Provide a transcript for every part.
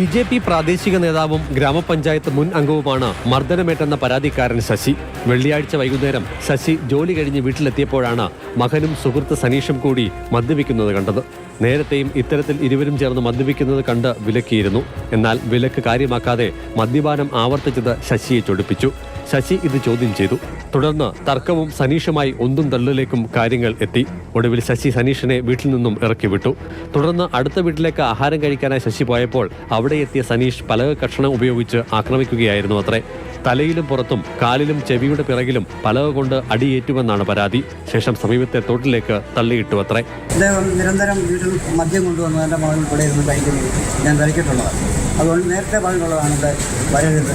BJP പ്രാദേശിക നേതാവും ഗ്രാമപഞ്ചായത്ത് മുൻ അംഗവുമാണ് മർദ്ദനമേറ്റെന്ന പരാതിക്കാരൻ ശശി. വെള്ളിയാഴ്ച വൈകുന്നേരം ശശി ജോലി കഴിഞ്ഞ് വീട്ടിലെത്തിയപ്പോഴാണ് മകനും സുഹൃത്ത് സനീഷും കൂടി മദ്യപിക്കുന്നത് കണ്ടത്. നേരത്തെയും ഇത്തരത്തിൽ ഇരുവരും ചേർന്ന് മദ്യപിക്കുന്നത് കണ്ട് വിലക്കിയിരുന്നു. എന്നാൽ വിലക്ക് കാര്യമാക്കാതെ മദ്യപാനം ആവർത്തിച്ചത് ശശിയെ ചൊടിപ്പിച്ചു. ശശി ഇത് ചോദ്യം ചെയ്തു. തുടർന്ന് തർക്കവും സനീഷുമായി ഒന്നും തള്ളിലേക്കും കാര്യങ്ങൾ എത്തി. ഒടുവിൽ ശശി സനീഷിനെ വീട്ടിൽ നിന്നും ഇറക്കി വിട്ടു. തുടർന്ന് അടുത്ത വീട്ടിലേക്ക് ആഹാരം കഴിക്കാനായി ശശി പോയപ്പോൾ അവിടെ എത്തിയ സനീഷ് പലക കഷണം ഉപയോഗിച്ച് ആക്രമിക്കുകയായിരുന്നു അത്രേ. തലയിലും പുറത്തും കാലിലും ചെവിയുടെ പിറകിലും പലക കൊണ്ട് അടിയേറ്റുവെന്നാണ് പരാതി. ശേഷം സമീപത്തെ തോട്ടിലേക്ക് തള്ളിയിട്ടു അത്രേ. നിരന്തരം വീട്ടിൽ മദ്യം കൊണ്ടുവന്ന് എൻ്റെ മകൻ ഇവിടെ ഇരുന്ന് കഴിക്കുന്നത് ഞാൻ വിലക്കിയിട്ടുള്ളതാണ്. അതുകൊണ്ട് നേരത്തെ പറഞ്ഞിട്ടുള്ളതാണ് ഇവിടെ വരരുത്,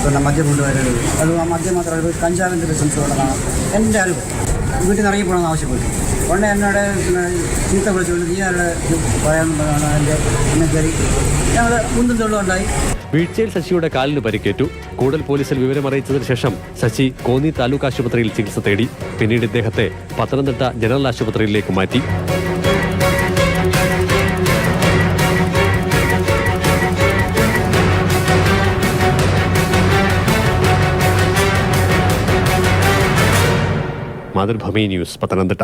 പിന്നെ മദ്യം കൊണ്ടുവരരുത്. അത് ആ മദ്യം മാത്രമല്ല, കഞ്ചാവിൻ്റെ ബിസിനസ് ഉള്ളതാണ് എൻ്റെ അറിവ്. വീട്ടിൽ നിന്ന് ഇറങ്ങിപ്പോകണമെന്ന് ആവശ്യപ്പെട്ടു. ഉടനെ എന്നോട് ചീത്ത വിളിച്ചുകൊണ്ട് നീ ആരുടെ പറയാൻ എൻ്റെ എന്നെ കയറി ഞങ്ങൾ മുണ്ടും തൊള്ളുണ്ടായി. വീഴ്ചയിൽ ശശിയുടെ കാലിന് പരിക്കേറ്റു. കൂടുതൽ പോലീസിൽ വിവരമറിയിച്ചതിന് ശേഷം ശശി കോന്നി താലൂക്ക് ആശുപത്രിയിൽ ചികിത്സ തേടി. പിന്നീട് ഇദ്ദേഹത്തെ പത്തനംതിട്ട ജനറൽ ആശുപത്രിയിലേക്ക് മാറ്റി. മാതൃഭൂമി ന്യൂസ്, പത്തനംതിട്ട.